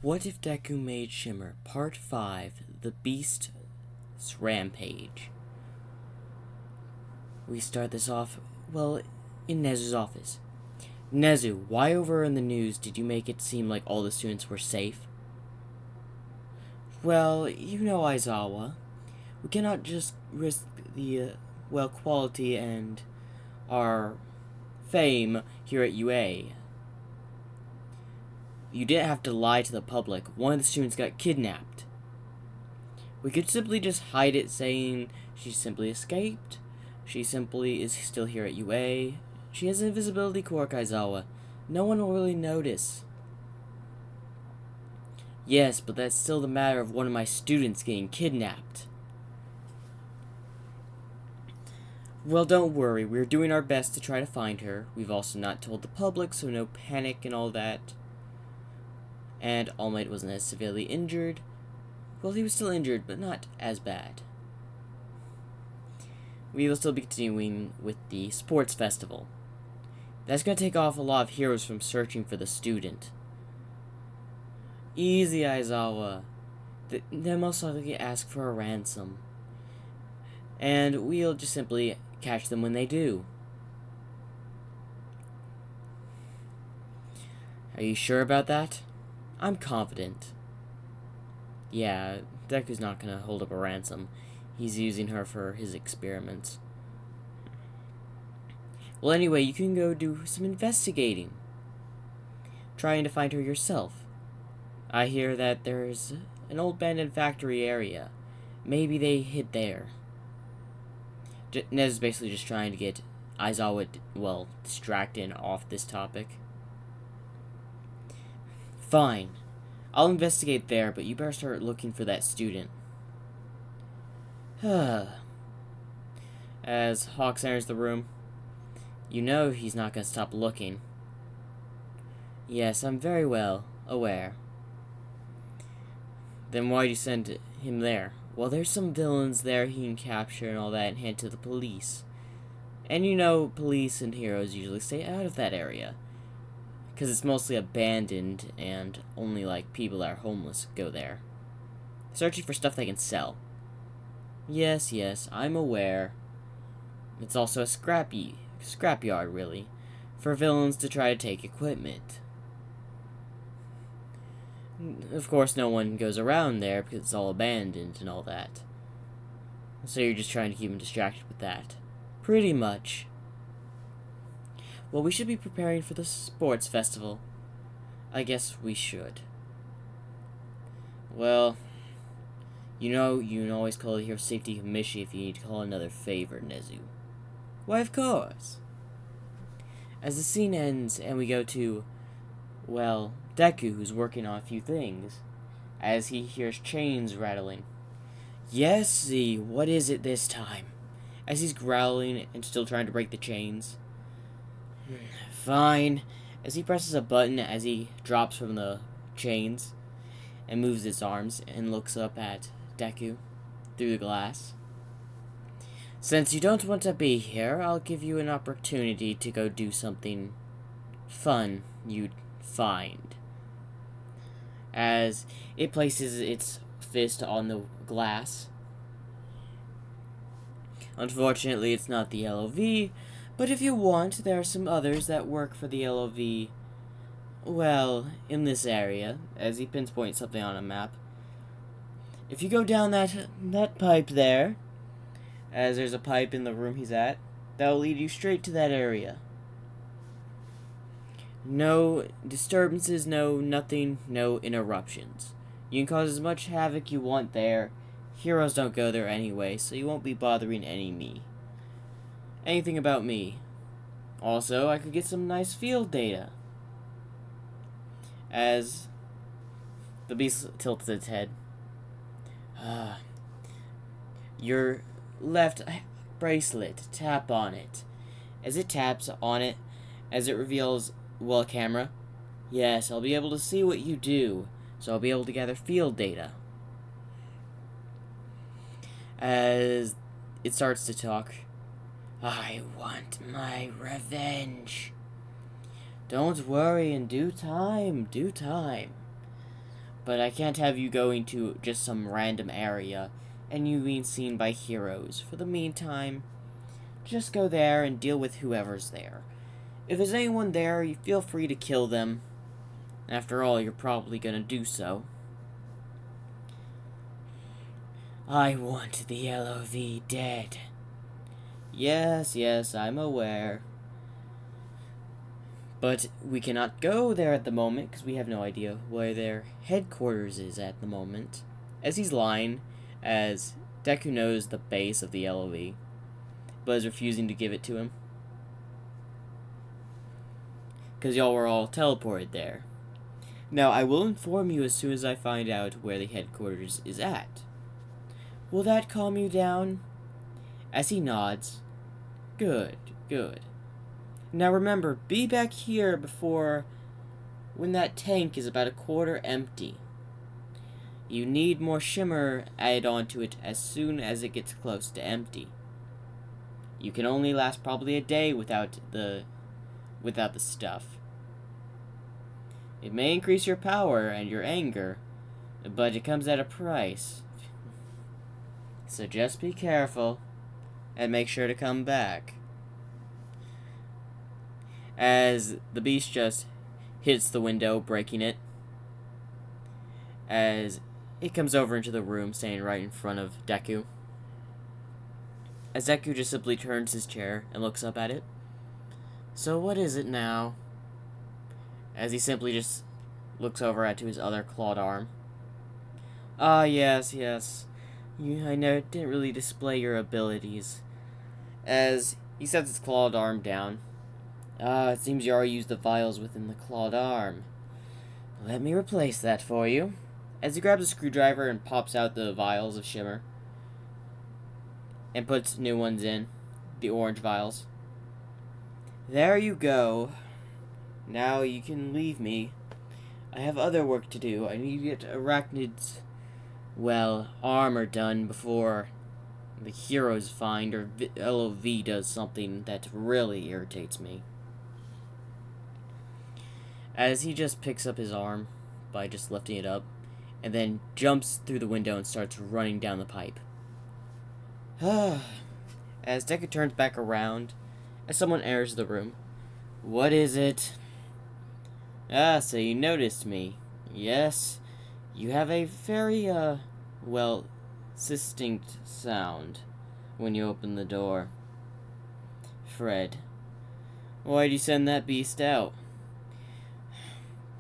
What if Deku made Shimmer Part 5, The Beast's Rampage? We start this off, well, in Nezu's office. Nezu, why over in the news did you make it seem like all the students were safe? Well, you know, Aizawa, we cannot just risk the, quality and our fame here at UA. You didn't have to lie to the public. One of the students got kidnapped. We could simply just hide it saying she simply escaped. She simply is still here at UA. She has an invisibility quirk, Aizawa. No one will really notice. Yes, but that's still the matter of one of my students getting kidnapped. Well, don't worry. We're doing our best to try to find her. We've also not told the public, so no panic and all that. And All Might wasn't as severely injured. Well, he was still injured, but not as bad. We will still be continuing with the sports festival. That's going to take off a lot of heroes from searching for the student. Easy, Aizawa. They'll most likely ask for a ransom. And we'll just simply catch them when they do. Are you sure about that? I'm confident. Yeah, Deku's not gonna hold up a ransom. He's using her for his experiments. Well, anyway, you can go do some investigating. Trying to find her yourself. I hear that there's an old abandoned factory area. Maybe they hid there. Nez is basically just trying to get Aizawa, distracted and off this topic. Fine. I'll investigate there, but you better start looking for that student. As Hawks enters the room, you know he's not going to stop looking. Yes, I'm very well aware. Then why'd you send him there? Well, there's some villains there he can capture and all that and hand to the police. And you know, police and heroes usually stay out of that area. Because it's mostly abandoned and only, people that are homeless go there. Searching for stuff they can sell. Yes, I'm aware. It's also a scrapyard, really, for villains to try to take equipment. Of course, no one goes around there because it's all abandoned and all that. So you're just trying to keep them distracted with that. Pretty much. Well, we should be preparing for the sports festival. I guess we should. Well, you know, you can always call the Hero Safety Commission if you need to call another favor, Nezu. Why, of course. As the scene ends and we go to, Deku, who's working on a few things, as he hears chains rattling. Yes, Z, what is it this time? As he's growling and still trying to break the chains. Fine. As he presses a button as he drops from the chains and moves his arms and looks up at Deku through the glass. Since you don't want to be here, I'll give you an opportunity to go do something fun you'd find. As it places its fist on the glass. Unfortunately, it's not the LOV, but if you want, there are some others that work for the LOV, in this area, as he pinpoints something on a map. If you go down that pipe there, as there's a pipe in the room he's at, that'll lead you straight to that area. No disturbances, no nothing, no interruptions. You can cause as much havoc you want there. Heroes don't go there anyway, so you won't be bothering anything about me. Also, I could get some nice field data. As the beast tilts its head. Your left bracelet, tap on it. As it taps on it, as it reveals, a camera. Yes, I'll be able to see what you do, so I'll be able to gather field data. As it starts to talk. I want my revenge. Don't worry, in due time. But I can't have you going to just some random area and you being seen by heroes. For the meantime, just go there and deal with whoever's there. If there's anyone there, you feel free to kill them. After all, you're probably gonna do so. I want the LOV dead. Yes, yes, I'm aware. But we cannot go there at the moment because we have no idea where their headquarters is at the moment. As he's lying, as Deku knows the base of the LOV, but is refusing to give it to him. Because y'all were all teleported there. Now, I will inform you as soon as I find out where the headquarters is at. Will that calm you down? As he nods. Good, good. Now remember, be back here before when that tank is about a quarter empty. You need more shimmer added onto it as soon as it gets close to empty. You can only last probably a day without the stuff. It may increase your power and your anger, but it comes at a price. So just be careful and make sure to come back. As the beast just hits the window, breaking it. As it comes over into the room, standing right in front of Deku. As Deku just simply turns his chair and looks up at it. So what is it now? As he simply just looks over at to his other clawed arm. Ah, yes, yes. I know it didn't really display your abilities. As he sets his clawed arm down. Ah, it seems you already used the vials within the clawed arm. Let me replace that for you. As he grabs a screwdriver and pops out the vials of shimmer. And puts new ones in. The orange vials. There you go. Now you can leave me. I have other work to do. I need to get Arachnid's, well, armor done before the heroes find or LOV does something that really irritates me. As he just picks up his arm by just lifting it up, and then jumps through the window and starts running down the pipe. As Deku turns back around, as someone enters the room. What is it? Ah, so you noticed me. Yes, you have a very, well, distinct sound when you open the door. Fred, why'd you send that beast out?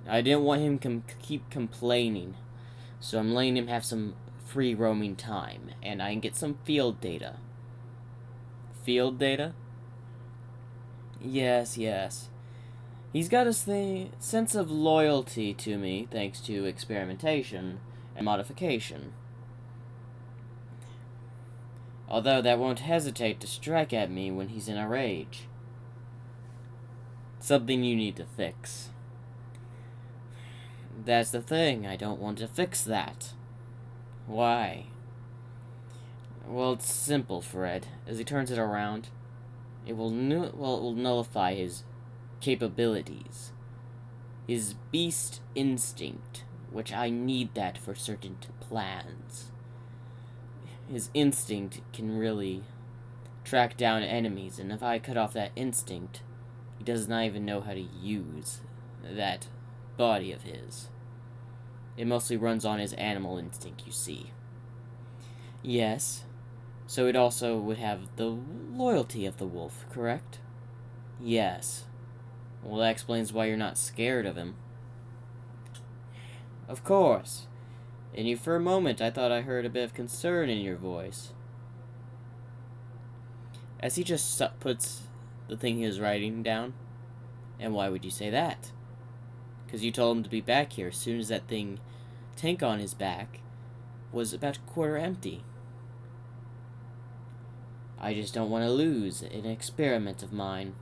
I didn't want him to keep complaining, so I'm letting him have some free roaming time, and I can get some field data. Field data? Yes, yes. He's got a sense of loyalty to me, thanks to experimentation and modification. Although that won't hesitate to strike at me when he's in a rage. Something you need to fix. That's the thing, I don't want to fix that. Why? Well, it's simple, Fred. As he turns it around, it will nullify his capabilities. His beast instinct, which I need that for certain plans. His instinct can really track down enemies, and if I cut off that instinct, he does not even know how to use that body of his. It mostly runs on his animal instinct, you see. Yes, so it also would have the loyalty of the wolf, correct? Yes. Well, that explains why you're not scared of him. Of course. And you, for a moment, I thought I heard a bit of concern in your voice. As he just puts the thing he was writing down. And why would you say that? Because you told him to be back here as soon as that tank on his back was about a quarter empty. I just don't want to lose an experiment of mine.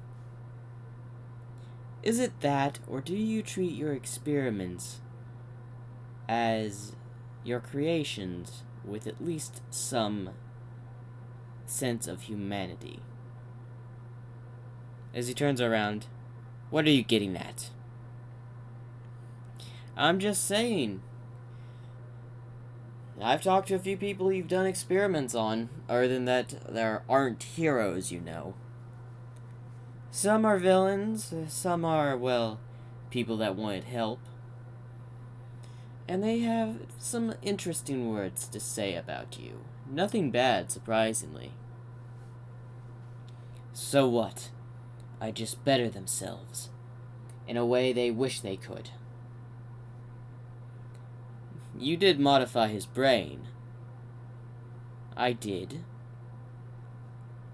Is it that, or do you treat your experiments as your creations with at least some sense of humanity? As he turns around, what are you getting at? I'm just saying, I've talked to a few people you've done experiments on. Other than that, there aren't heroes, you know. Some are villains, some are, well, people that wanted help. And they have some interesting words to say about you. Nothing bad, surprisingly. So what? I just better themselves. In a way they wish they could. You did modify his brain. I did.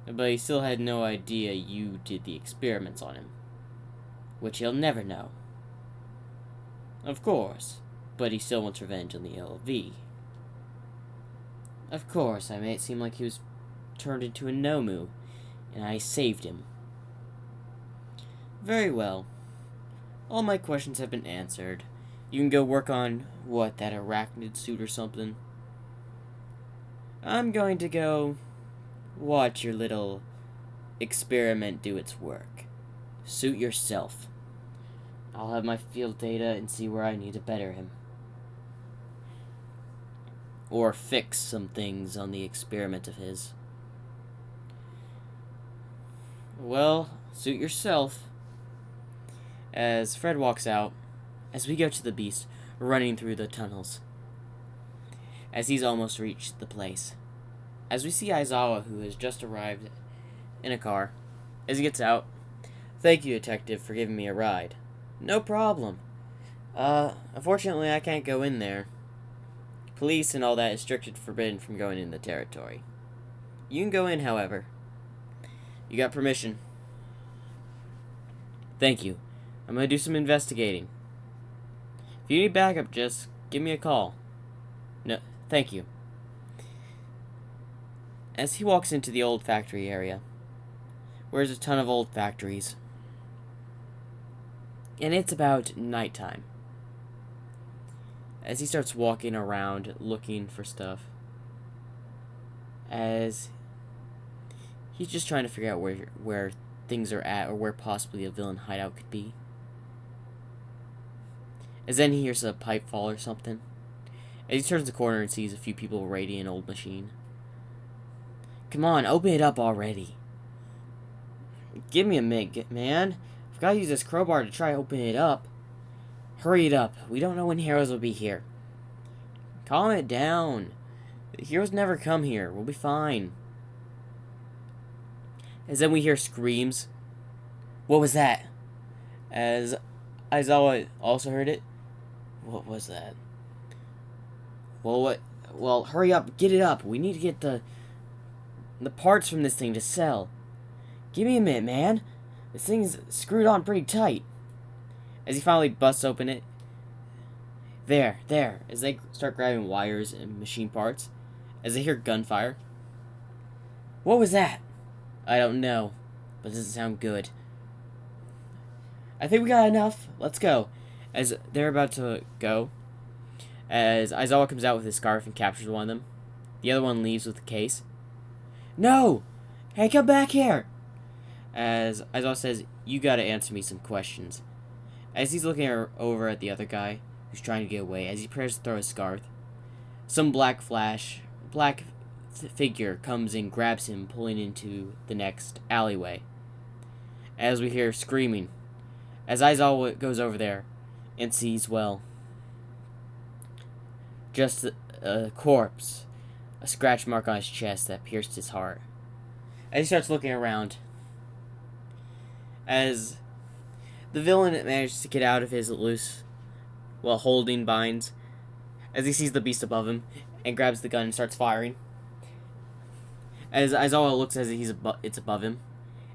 But he still had no idea you did the experiments on him. Which he'll never know. Of course. But he still wants revenge on the LV. Of course, I made it seem like he was turned into a Nomu, and I saved him. Very well. All my questions have been answered. You can go work on, what, that arachnid suit or something? I'm going to go watch your little experiment do its work. Suit yourself. I'll have my field data and see where I need to better him. Or fix some things on the experiment of his. Well, suit yourself. As Fred walks out, as we go to the beast, running through the tunnels. As he's almost reached the place. As we see Aizawa, who has just arrived in a car. As he gets out, thank you, detective, for giving me a ride. No problem. Unfortunately, I can't go in there. Police and all that is strictly forbidden from going in the territory. You can go in, however. You got permission. Thank you. I'm gonna do some investigating. If you need backup, just give me a call. No, thank you. As he walks into the old factory area, where there's a ton of old factories, and it's about nighttime. As he starts walking around looking for stuff, as he's just trying to figure out where things are at, or where possibly a villain hideout could be. As then he hears a pipe fall or something. As he turns the corner and sees a few people raiding an old machine. Come on, open it up already. Give me a minute, man. I've got to use this crowbar to try to open it up. Hurry it up. We don't know when heroes will be here. Calm it down. The heroes never come here. We'll be fine. As then we hear screams. What was that? As Aizawa also heard it. What was that? Well, what? Well, hurry up. Get it up. We need to get the parts from this thing to sell. Give me a minute, man. This thing's screwed on pretty tight. As he finally busts open it. There. As they start grabbing wires and machine parts. As they hear gunfire. What was that? I don't know. But it doesn't sound good. I think we got enough. Let's go. As they're about to go. As Aizawa comes out with his scarf and captures one of them. The other one leaves with the case. No! Hey, come back here! As Aizawa says, you gotta answer me some questions. As he's looking over at the other guy, who's trying to get away, as he prepares to throw his scarf, some black figure comes and grabs him, pulling into the next alleyway. As we hear screaming, as Aizawa goes over there and sees, well, just a corpse, a scratch mark on his chest that pierced his heart. As he starts looking around, as the villain manages to get out of his loose, well, holding binds, as he sees the beast above him and grabs the gun and starts firing. As Aizawa looks as it's above him,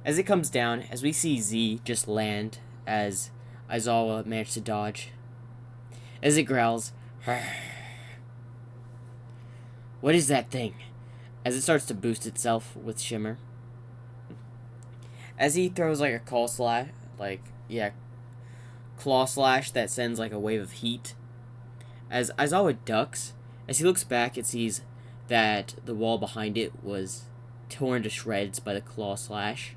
as it comes down, as we see Z just land, as Aizawa managed to dodge, as it growls, what is that thing? As it starts to boost itself with Shimmer. As he throws like a claw slash that sends like a wave of heat. As Aizawa ducks, as he looks back, it sees that the wall behind it was torn to shreds by the claw slash.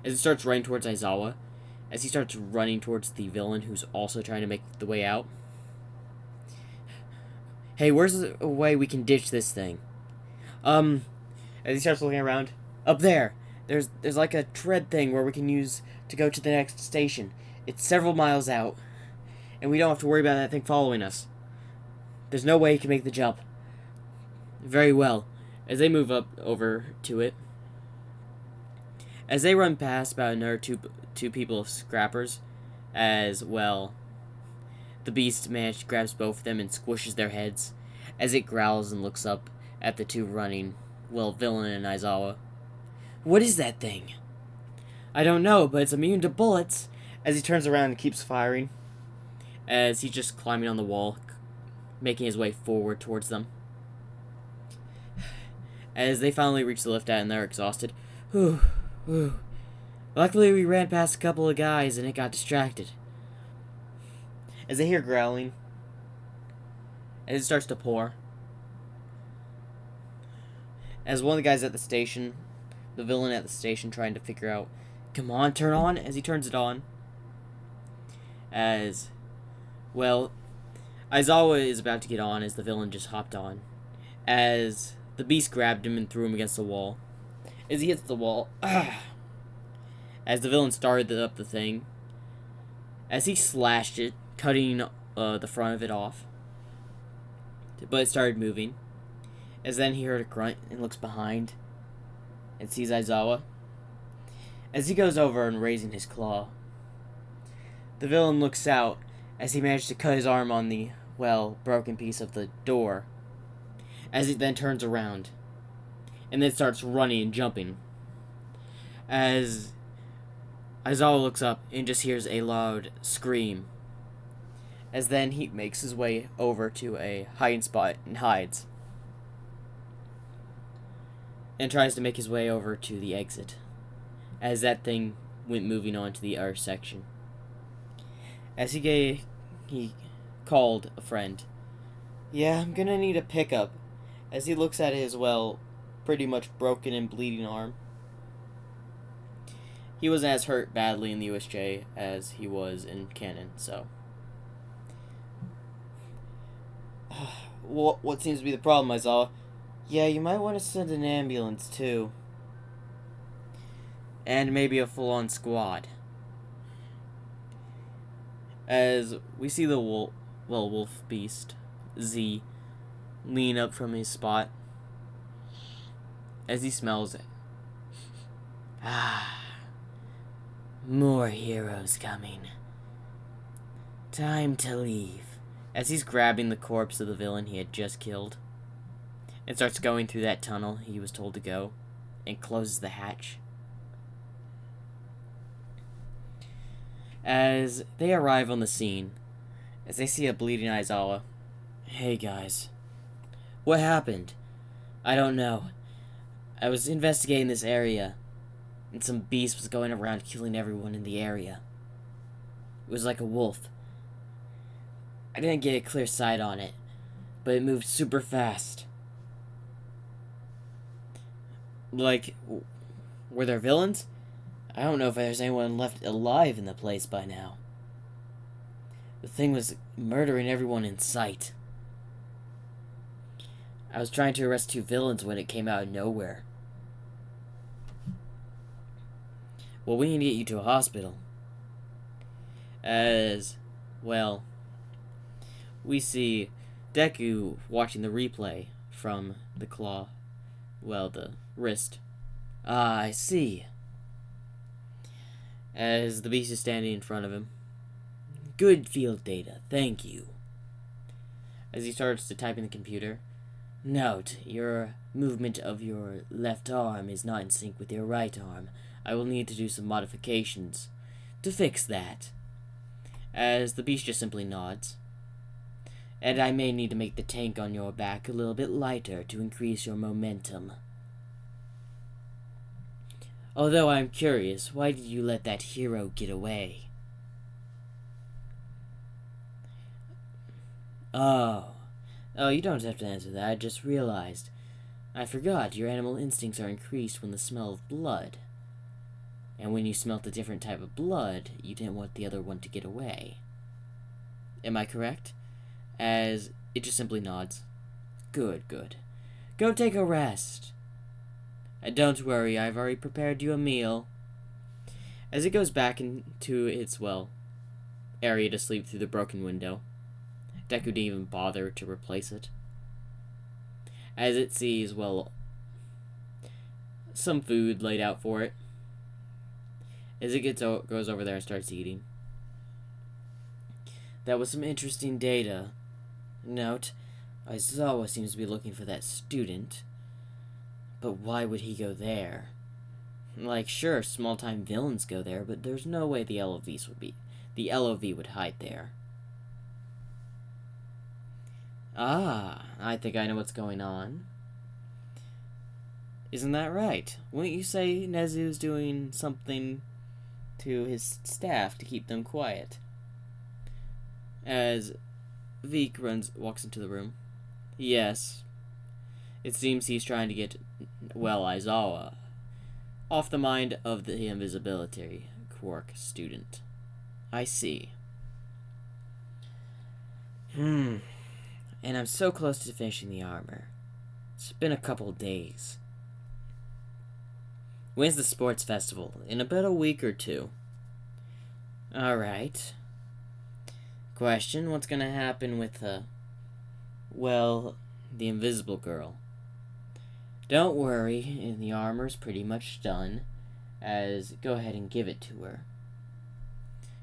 As it starts running towards Aizawa, as he starts running towards the villain who's also trying to make the way out. Hey, where's a way we can ditch this thing? As he starts looking around, up there, there's like a tread thing where we can use to go to the next station. It's several miles out, and we don't have to worry about that thing following us. There's no way he can make the jump. Very well. As they move up over to it, as they run past about another two people of scrappers, as well, the beast grabs both of them and squishes their heads, as it growls and looks up at the two running, well, Villain and Aizawa. What is that thing? I don't know, but it's immune to bullets. As he turns around and keeps firing, as he's just climbing on the wall, making his way forward towards them. As they finally reach the lift out and they're exhausted. Whew, whew. Luckily we ran past a couple of guys and it got distracted. As they hear growling, as it starts to pour, as one of the guys at the station, the villain at the station, trying to figure out, come on, turn on, as he turns it on. As, well, Aizawa is about to get on as the villain just hopped on. As the beast grabbed him and threw him against the wall. As he hits the wall, as the villain started up the thing, as he slashed it, cutting the front of it off, but it started moving. As then he heard a grunt and looks behind and sees Aizawa. As he goes over and raising his claw, the villain looks out as he managed to cut his arm on the, well, broken piece of the door. As he then turns around and then starts running and jumping. As Aizawa looks up and just hears a loud scream. As then he makes his way over to a hiding spot and hides. And tries to make his way over to the exit. As that thing went moving on to the other section. As he called a friend. Yeah, I'm gonna need a pickup. As he looks at his, well, pretty much broken and bleeding arm. He wasn't as hurt badly in the USJ as he was in canon, so. What seems to be the problem, Aizawa? Yeah, you might want to send an ambulance, too. And maybe a full-on squad. As we see the wolf beast, Z, lean up from his spot. As he smells it. More heroes coming. Time to leave. As he's grabbing the corpse of the villain he had just killed. And starts going through that tunnel he was told to go. And closes the hatch. As they arrive on the scene. As they see a bleeding Aizawa. Hey guys. What happened? I don't know. I was investigating this area. And some beast was going around killing everyone in the area. It was like a wolf. I didn't get a clear sight on it, but it moved super fast. Like, were there villains? I don't know if there's anyone left alive in the place by now. The thing was murdering everyone in sight. I was trying to arrest two villains when it came out of nowhere. Well, we need to get you to a hospital. As, well, we see Deku watching the replay from the claw. Well, the wrist. Ah, I see. As the beast is standing in front of him. Good field data, thank you. As he starts to type in the computer. Note, your movement of your left arm is not in sync with your right arm. I will need to do some modifications to fix that. As the beast just simply nods. And I may need to make the tank on your back a little bit lighter to increase your momentum. Although I'm curious, why did you let that hero get away? Oh, you don't have to answer that, I just realized. I forgot, your animal instincts are increased when the smell of blood. And when you smelt a different type of blood, you didn't want the other one to get away. Am I correct? As it just simply nods. Good, good. Go take a rest. And don't worry, I've already prepared you a meal. As it goes back into its, area to sleep through the broken window, Deku didn't even bother to replace it. As it sees, some food laid out for it. As it goes over there and starts eating. That was some interesting data. Note, Aizawa seems to be looking for that student. But why would he go there? Like, sure, small-time villains go there, but there's no way the LOV would hide there. Ah, I think I know what's going on. Isn't that right? Wouldn't you say Nezu's doing something to his staff to keep them quiet? As Veek walks into the room. Yes. It seems he's trying to get, Aizawa off the mind of the invisibility quirk student. I see. And I'm so close to finishing the armor. It's been a couple days. When's the sports festival? In about a week or two. Alright. Question, what's gonna happen with, the invisible girl? Don't worry, the armor's pretty much done, as go ahead and give it to her.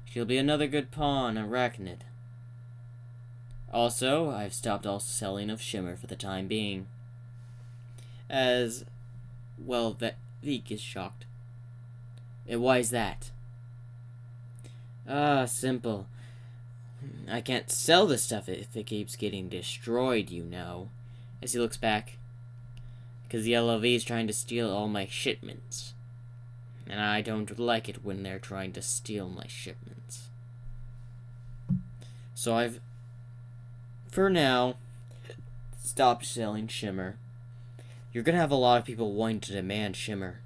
She'll be another good pawn, Arachnid. Also, I've stopped all selling of Shimmer for the time being. As, that Veek is shocked. And why is that? Simple. I can't sell this stuff if it keeps getting destroyed, you know. As he looks back. Because the LOV is trying to steal all my shipments. And I don't like it when they're trying to steal my shipments. So I've, for now, stopped selling Shimmer. You're gonna have a lot of people wanting to demand Shimmer.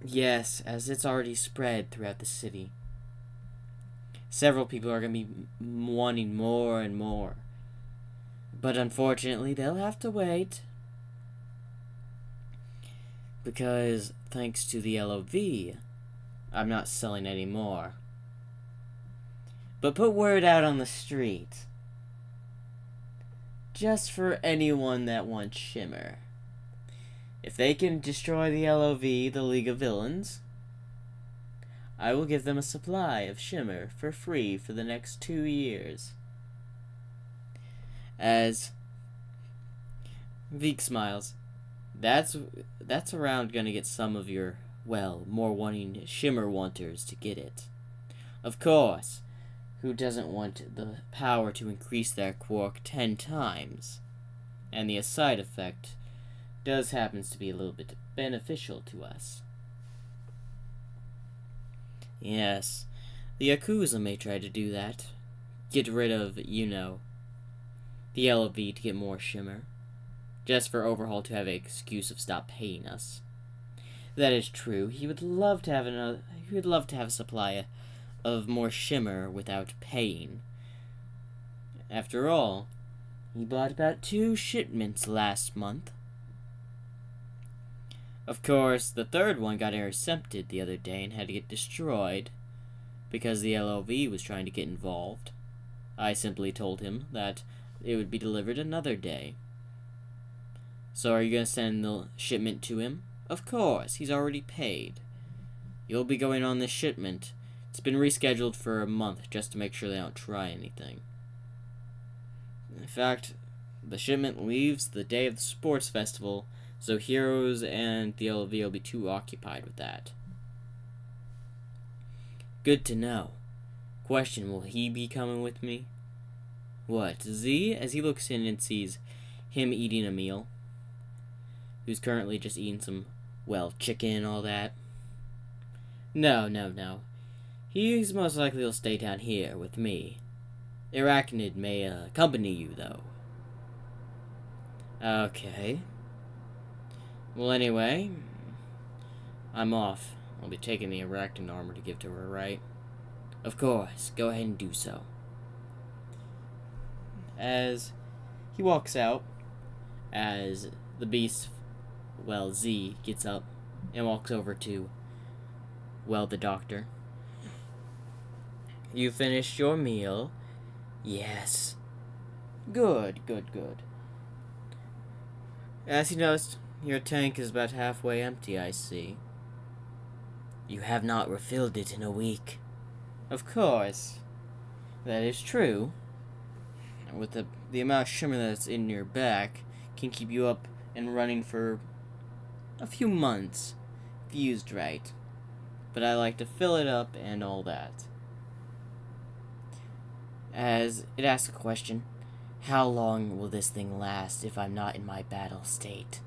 Yes, as it's already spread throughout the city. Several people are gonna be wanting more and more. But unfortunately, they'll have to wait. Because, thanks to the LOV, I'm not selling any more. But put word out on the street. Just for anyone that wants Shimmer. If they can destroy the LOV, the League of Villains, I will give them a supply of Shimmer for free for the next 2 years. As Veek smiles. That's around gonna get some of your, more wanting Shimmer wanters to get it. Of course. Who doesn't want the power to increase their quark 10 times? And the side effect happens to be a little bit beneficial to us. Yes, the Yakuza may try to do that. Get rid of, the LOV to get more Shimmer. Just for Overhaul to have an excuse of stop paying us. That is true. He would love to have a supply of more Shimmer without paying. After all, he bought about 2 shipments last month. Of course, the third one got intercepted the other day and had to get destroyed because the LOV was trying to get involved. I simply told him that it would be delivered another day. So are you going to send the shipment to him? Of course, he's already paid. You'll be going on this shipment. It's been rescheduled for a month just to make sure they don't try anything. In fact, the shipment leaves the day of the sports festival, so Heroes and the LV will be too occupied with that. Good to know. Question, will he be coming with me? What, Z? As he looks in and sees him eating a meal. Who's currently just eating some, chicken and all that. No. He's most likely will stay down here with me. Arachnid may accompany you, though. Okay. Well, anyway, I'm off. I'll be taking the Arachnid armor to give to her, right? Of course. Go ahead and do so. As He walks out as the beast, well, Z, gets up and walks over to, well, the doctor. You finished your meal? Yes. Good. As you noticed, your tank is about halfway empty, I see. You have not refilled it in a week. Of course. That is true. With the amount of shimmer that's in your back, can keep you up and running for a few months, if used right. But I like to fill it up and all that. As it asks a question, how long will this thing last if I'm not in my battle state?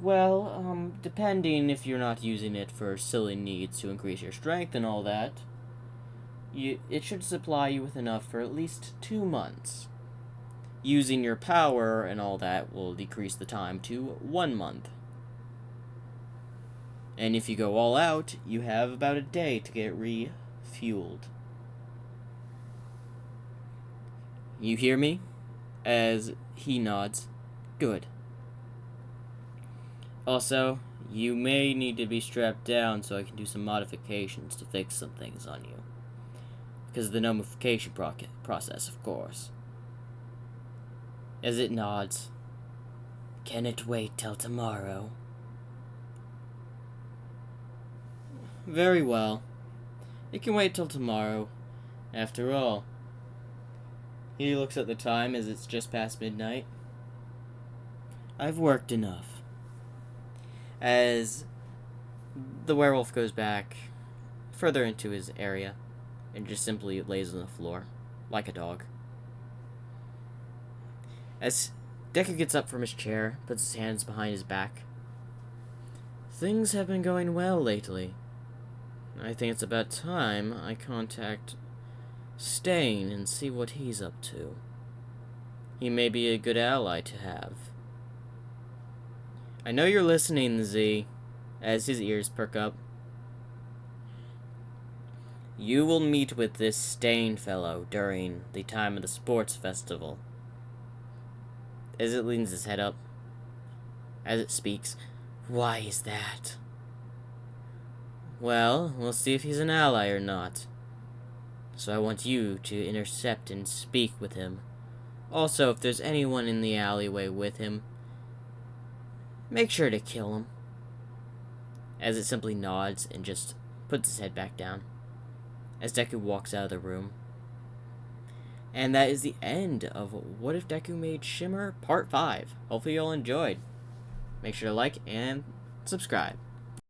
Well, depending if you're not using it for silly needs to increase your strength and all that, it should supply you with enough for at least 2 months. Using your power and all that will decrease the time to 1 month. And if you go all out, you have about a day to get refueled. You hear me? As he nods. Good. Also, you may need to be strapped down so I can do some modifications to fix some things on you. Because of the numification process, of course. As it nods. Can it wait till tomorrow? Very well. It can wait till tomorrow. After all. He looks at the time as it's just past midnight. I've worked enough. As the werewolf goes back further into his area and just simply lays on the floor like a dog. As Deku gets up from his chair, puts his hands behind his back. Things have been going well lately. I think it's about time I contact Stain and see what he's up to. He may be a good ally to have. I know you're listening, Z, as his ears perk up. You will meet with this Stain fellow during the time of the sports festival. As it leans his head up, as it speaks, why is that? Well, we'll see if he's an ally or not. So I want you to intercept and speak with him. Also, if there's anyone in the alleyway with him, make sure to kill him. As it simply nods and just puts his head back down. As Deku walks out of the room. And that is the end of What If Deku Made Shimmer Part 5. Hopefully you all enjoyed. Make sure to like and subscribe.